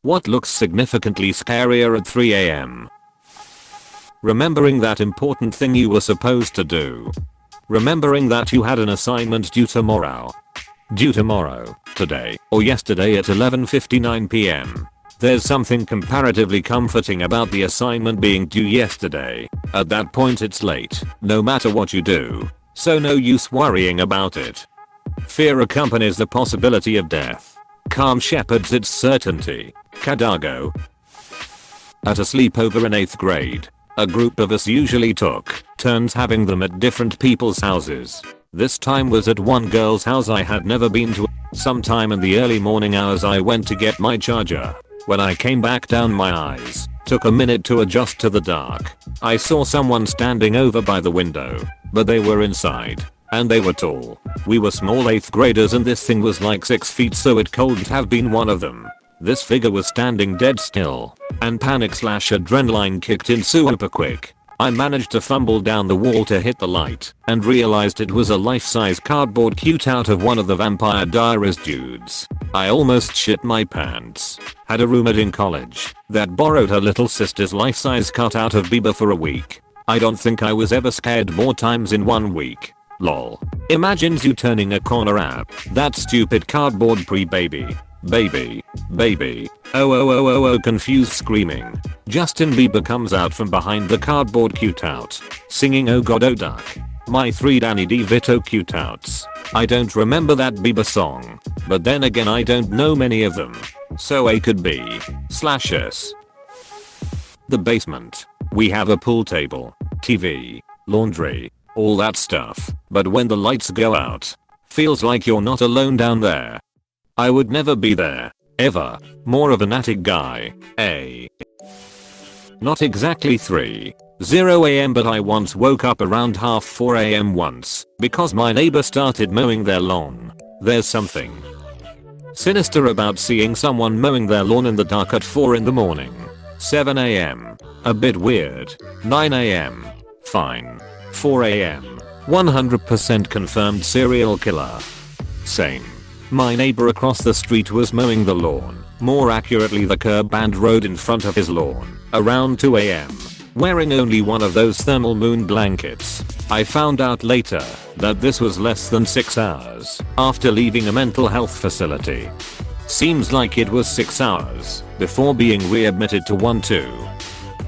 What looks significantly scarier at 3 a.m.? Remembering that important thing you were supposed to do. Remembering that you had an assignment due tomorrow. Due tomorrow, today, or yesterday at 11:59 p.m. There's something comparatively comforting about the assignment being due yesterday. At that point it's late, no matter what you do. So no use worrying about it. Fear accompanies the possibility of death. Calm shepherds its certainty. Cadago. At a sleepover in 8th grade, a group of us usually took turns having them at different people's houses. This time was at one girl's house I had never been to. Sometime in the early morning hours I went to get my charger. When I came back down my eyes took a minute to adjust to the dark. I saw someone standing over by the window, but they were inside. And they were tall. We were small 8th graders and this thing was like 6 feet, so it couldn't have been one of them. This figure was standing dead still, and panic/adrenaline kicked in super quick. I managed to fumble down the wall to hit the light and realized it was a life-size cardboard cutout of one of the Vampire Diaries dudes. I almost shit my pants. Had a roommate in college that borrowed her little sister's life-size cutout of Bieber for a week. I don't think I was ever scared more times in 1 week. Lol. Imagines you turning a corner at that stupid cardboard pre-baby. Baby. Oh, confused screaming. Justin Bieber comes out from behind the cardboard cutout, singing Oh God Oh Duck. My 3 Danny DeVito cutouts. I don't remember that Bieber song, but then again I don't know many of them. So A could be /S. The basement. We have a pool table, TV, laundry, all that stuff, but when the lights go out, feels like you're not alone down there. I would never be there, ever. More of an attic guy, Not exactly 3:00 a.m. but I once woke up around 4:30 a.m. once, because my neighbor started mowing their lawn. There's something sinister about seeing someone mowing their lawn in the dark at 4 in the morning. 7 a.m. A bit weird. 9 a.m. Fine. 4 a.m. 100% confirmed serial killer. Same. My neighbor across the street was mowing the lawn, more accurately the curb and road in front of his lawn, around 2 a.m. wearing only one of those thermal moon blankets. I found out later that this was less than 6 hours after leaving a mental health facility. Seems like it was 6 hours before being readmitted to one too.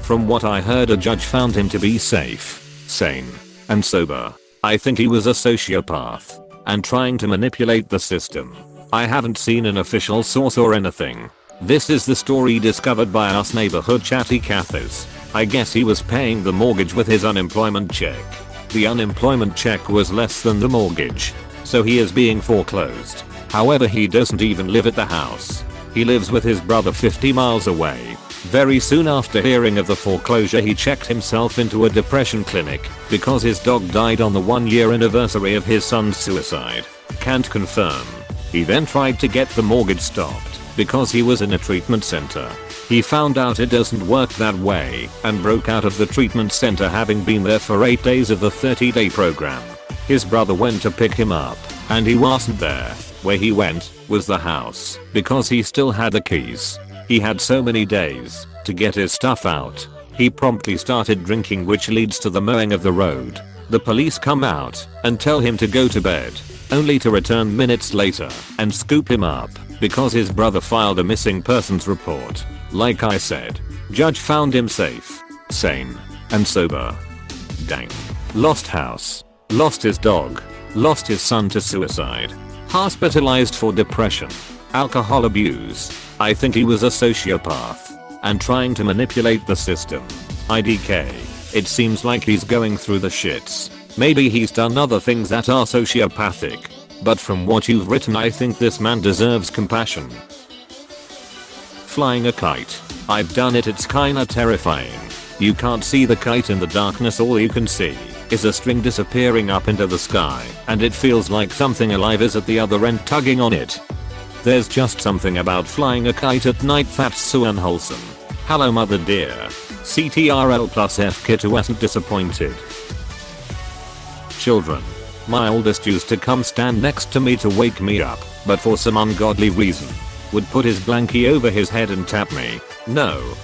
From what I heard, a judge found him to be safe, sane, and sober. I think he was a sociopath and trying to manipulate the system. I haven't seen an official source or anything. This is the story discovered by us neighborhood chatty Cathers. I guess he was paying the mortgage with his unemployment check. The unemployment check was less than the mortgage, so he is being foreclosed. However, he doesn't even live at the house. He lives with his brother 50 miles away. Very soon after hearing of the foreclosure, he checked himself into a depression clinic because his dog died on the 1-year anniversary of his son's suicide. Can't confirm. He then tried to get the mortgage stopped because he was in a treatment center. He found out it doesn't work that way and broke out of the treatment center, having been there for 8 days of the 30-day program. His brother went to pick him up and he wasn't there. Where he went was the house because he still had the keys. He had so many days to get his stuff out. He promptly started drinking, which leads to the mowing of the road. The police come out and tell him to go to bed, only to return minutes later and scoop him up because his brother filed a missing persons report. Like I said, judge found him safe, sane, and sober. Dang. Lost house. Lost his dog. Lost his son to suicide. Hospitalized for depression. Alcohol abuse. I think he was a sociopath and trying to manipulate the system. IDK. It seems like he's going through the shits. Maybe he's done other things that are sociopathic, but from what you've written, I think this man deserves compassion. Flying a kite. I've done it, it's kinda terrifying. You can't see the kite in the darkness, all you can see is a string disappearing up into the sky, and it feels like something alive is at the other end tugging on it. There's just something about flying a kite at night that's so unwholesome. Hello mother dear. CTRL plus F kid who wasn't disappointed. Children. My oldest used to come stand next to me to wake me up, but for some ungodly reason, would put his blankie over his head and tap me. No.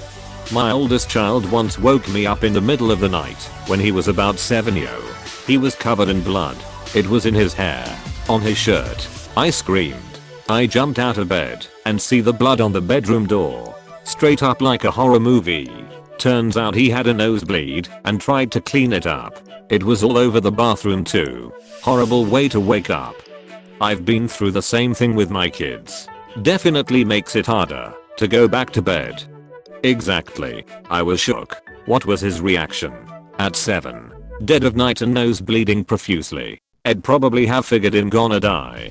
My oldest child once woke me up in the middle of the night when he was about 7 yo. He was covered in blood. It was in his hair, on his shirt. I screamed. I jumped out of bed and see the blood on the bedroom door. Straight up like a horror movie. Turns out he had a nosebleed and tried to clean it up. It was all over the bathroom too. Horrible way to wake up. I've been through the same thing with my kids. Definitely makes it harder to go back to bed. Exactly. I was shook. What was his reaction? At 7. Dead of night and nose bleeding profusely. I'd probably have figured him gonna die.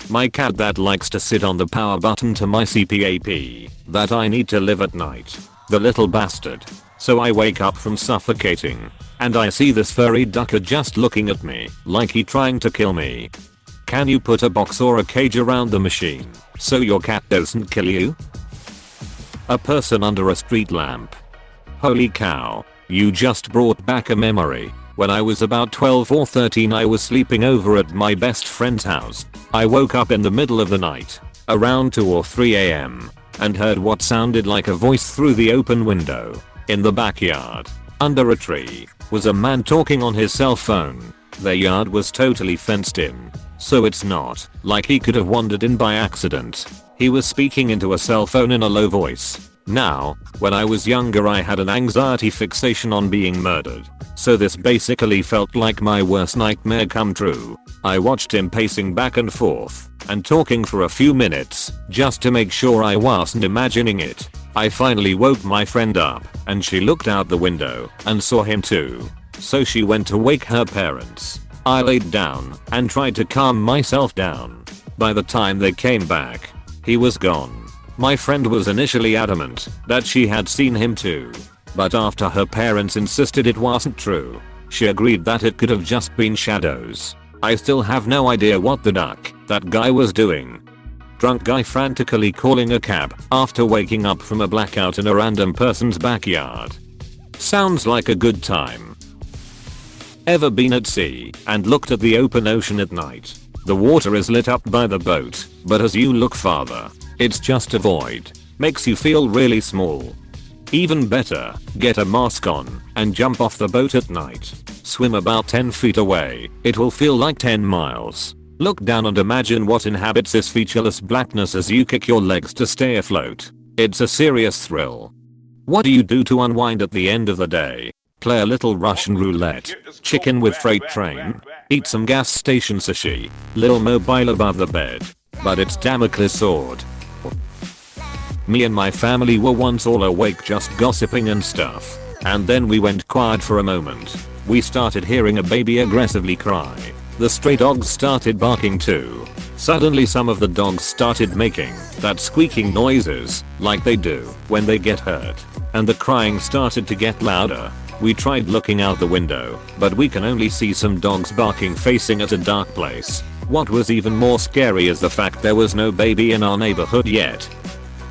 My cat that likes to sit on the power button to my CPAP, that I need to live at night. The little bastard. So I wake up from suffocating, and I see this furry ducker just looking at me like he trying to kill me. Can you put a box or a cage around the machine so your cat doesn't kill you? A person under a street lamp. Holy cow, you just brought back a memory. When I was about 12 or 13 I was sleeping over at my best friend's house. I woke up in the middle of the night, around 2 or 3 am, and heard what sounded like a voice through the open window. In the backyard, under a tree, was a man talking on his cell phone. Their yard was totally fenced in, so it's not like he could have wandered in by accident. He was speaking into a cell phone in a low voice. Now, when I was younger I had an anxiety fixation on being murdered, so this basically felt like my worst nightmare come true. I watched him pacing back and forth and talking for a few minutes just to make sure I wasn't imagining it. I finally woke my friend up and she looked out the window and saw him too. So she went to wake her parents. I laid down and tried to calm myself down. By the time they came back, he was gone. My friend was initially adamant that she had seen him too, but after her parents insisted it wasn't true, she agreed that it could have just been shadows. I still have no idea what the duck that guy was doing. Drunk guy frantically calling a cab after waking up from a blackout in a random person's backyard. Sounds like a good time. Ever been at sea and looked at the open ocean at night? The water is lit up by the boat, but as you look farther, it's just a void. Makes you feel really small. Even better, get a mask on and jump off the boat at night. Swim about 10 feet away. It will feel like 10 miles. Look down and imagine what inhabits this featureless blackness as you kick your legs to stay afloat. It's a serious thrill. What do you do to unwind at the end of the day? Play a little Russian roulette, chicken with freight train, eat some gas station sushi, little mobile above the bed. But it's Damocles sword. Me and my family were once all awake just gossiping and stuff. And then we went quiet for a moment. We started hearing a baby aggressively cry. The stray dogs started barking too. Suddenly some of the dogs started making that squeaking noises like they do when they get hurt. And the crying started to get louder. We tried looking out the window, but we can only see some dogs barking facing at a dark place. What was even more scary is the fact there was no baby in our neighborhood yet.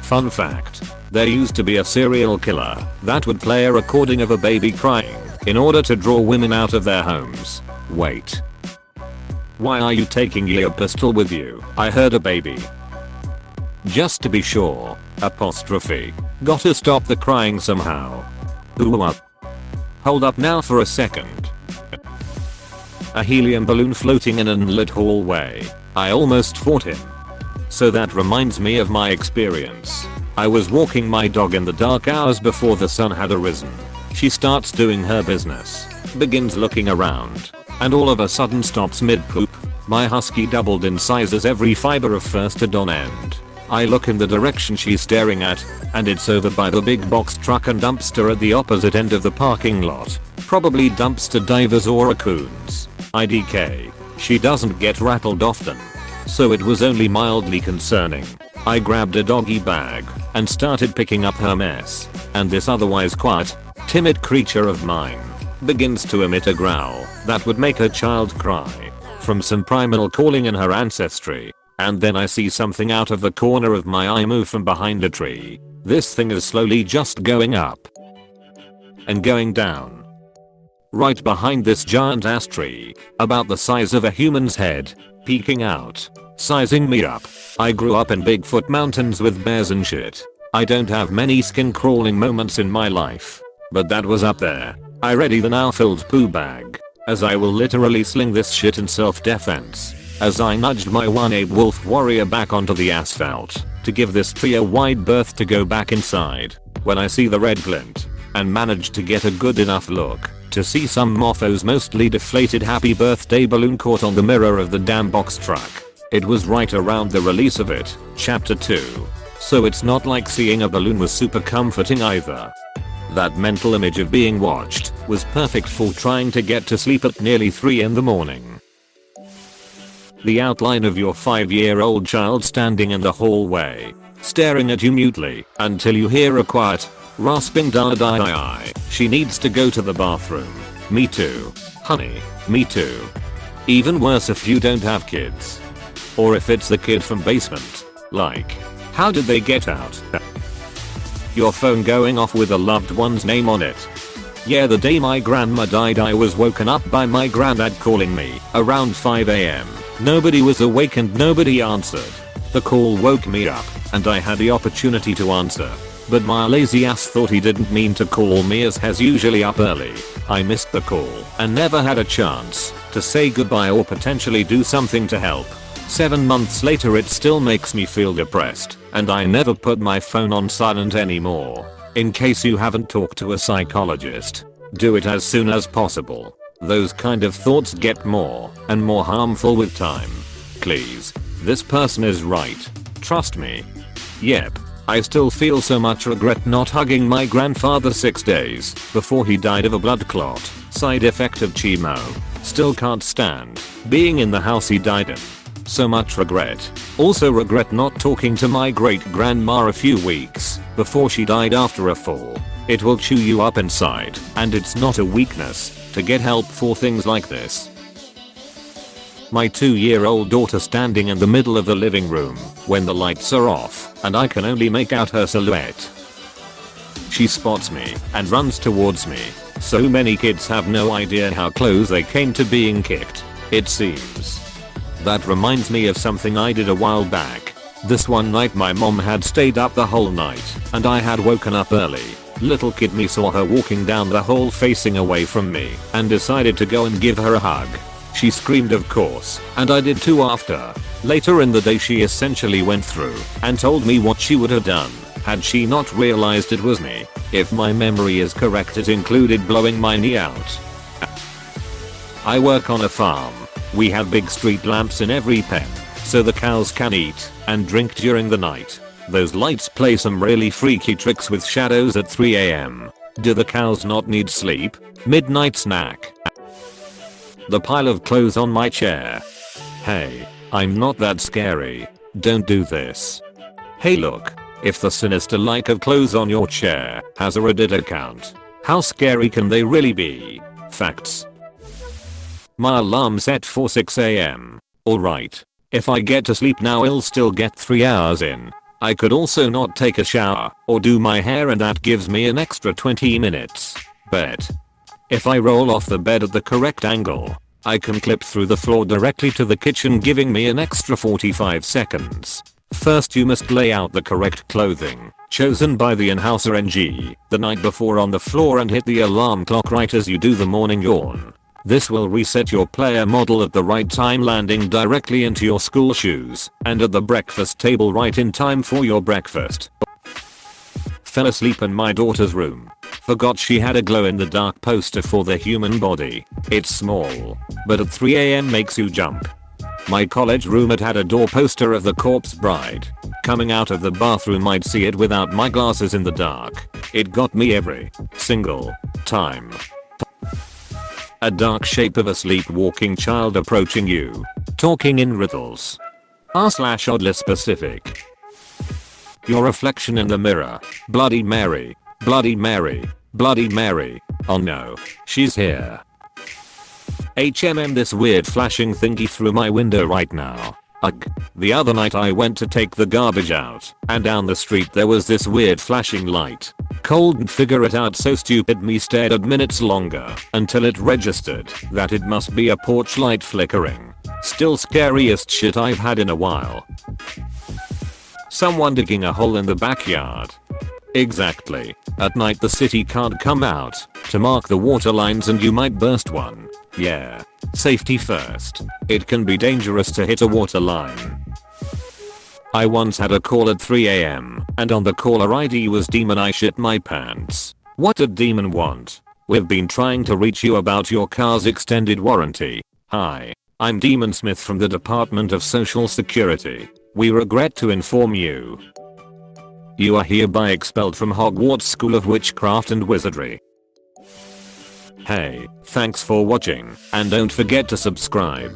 Fun fact, there used to be a serial killer that would play a recording of a baby crying in order to draw women out of their homes. Wait. Why are you taking your pistol with you? I heard a baby. Just to be sure, apostrophe. Gotta stop the crying somehow. Ooh up. Hold up now for a second. A helium balloon floating in an unlit hallway. I almost fought him. So that reminds me of my experience. I was walking my dog in the dark hours before the sun had arisen. She starts doing her business, begins looking around, and all of a sudden stops mid-poop. My husky doubled in size as every fiber of fur stood on end. I look in the direction she's staring at, and it's over by the big box truck and dumpster at the opposite end of the parking lot. Probably dumpster divers or raccoons. IDK. She doesn't get rattled often, so it was only mildly concerning. I grabbed a doggy bag and started picking up her mess, and this otherwise quiet, timid creature of mine begins to emit a growl that would make a child cry from some primal calling in her ancestry. And then I see something out of the corner of my eye move from behind a tree. This thing is slowly just going up and going down. Right behind this giant ass tree, about the size of a human's head, peeking out. sizing me up. I grew up in Bigfoot mountains with bears and shit. I don't have many skin crawling moments in my life, but that was up there. I ready the now filled poo bag, as I will literally sling this shit in self-defense. As I nudged my one-ape wolf warrior back onto the asphalt to give this tree a wide berth to go back inside, when I see the red glint and manage to get a good enough look to see some mofo's mostly deflated happy birthday balloon caught on the mirror of the damn box truck. It was right around the release of it, chapter 2. So it's not like seeing a balloon was super comforting either. That mental image of being watched was perfect for trying to get to sleep at nearly 3 in the morning. The outline of your 5-year-old child standing in the hallway, staring at you mutely until you hear a quiet, rasping da-da-da-I. She needs to go to the bathroom. Me too. Honey, me too. Even worse if you don't have kids. Or if it's the kid from basement. Like, how did they get out? Your phone going off with a loved one's name on it. Yeah, the day my grandma died I was woken up by my granddad calling me around 5 AM. Nobody was awake and nobody answered. The call woke me up and I had the opportunity to answer. But my lazy ass thought he didn't mean to call me as he's usually up early. I missed the call and never had a chance to say goodbye or potentially do something to help. 7 months later it still makes me feel depressed, and I never put my phone on silent anymore. In case you haven't talked to a psychologist, do it as soon as possible. Those kind of thoughts get more and more harmful with time. Please, this person is right. Trust me. Yep. I still feel so much regret not hugging my grandfather 6 days before he died of a blood clot, side effect of chemo. Still can't stand being in the house he died in. So much regret. Also regret not talking to my great grandma a few weeks before she died after a fall. It will chew you up inside, and it's not a weakness to get help for things like this. My 2-year-old daughter standing in the middle of the living room when the lights are off and I can only make out her silhouette. She spots me and runs towards me. So many kids have no idea how close they came to being kicked, it seems. That reminds me of something I did a while back. This one night my mom had stayed up the whole night and I had woken up early. Little kid me saw her walking down the hall facing away from me and decided to go and give her a hug. She screamed of course, and I did too after. Later in the day she essentially went through and told me what she would have done had she not realized it was me. If my memory is correct it included blowing my knee out. I work on a farm. We have big street lamps in every pen, so the cows can eat and drink during the night. Those lights play some really freaky tricks with shadows at 3 AM. Do the cows not need sleep? Midnight snack. The pile of clothes on my chair. Hey, I'm not that scary. Don't do this. Hey look, if the sinister like of clothes on your chair has a Reddit account, how scary can they really be? Facts. My alarm set for 6 AM. Alright. If I get to sleep now I'll still get 3 hours in. I could also not take a shower or do my hair and that gives me an extra 20 minutes. Bet. If I roll off the bed at the correct angle, I can clip through the floor directly to the kitchen giving me an extra 45 seconds. First you must lay out the correct clothing, chosen by the in-houser NG, the night before on the floor and hit the alarm clock right as you do the morning yawn. This will reset your player model at the right time landing directly into your school shoes and at the breakfast table right in time for your breakfast. Fell asleep in my daughter's room. Forgot she had a glow-in-the-dark poster for the human body. It's small, but at 3 AM makes you jump. My college roommate had a door poster of the corpse bride. Coming out of the bathroom I'd see it without my glasses in the dark. It got me every single time. A dark shape of a sleepwalking child approaching you. Talking in riddles. R/oddly specific. Your reflection in the mirror. Bloody Mary. Bloody Mary. Bloody Mary. Oh no. She's here. This weird flashing thingy through my window right now. Ugh. The other night I went to take the garbage out and down the street there was this weird flashing light. Couldn't figure it out so stupid me stared at minutes longer until it registered that it must be a porch light flickering. Still scariest shit I've had in a while. Someone digging a hole in the backyard. Exactly. At night the city can't come out to mark the water lines and you might burst one. Yeah. Safety first. It can be dangerous to hit a water line. I once had a call at 3 AM and on the caller ID was Demon. I shit my pants. What did Demon want? We've been trying to reach you about your car's extended warranty. Hi. I'm Demon Smith from the Department of Social Security. We regret to inform you. You are hereby expelled from Hogwarts School of Witchcraft and Wizardry. Hey, thanks for watching, and don't forget to subscribe.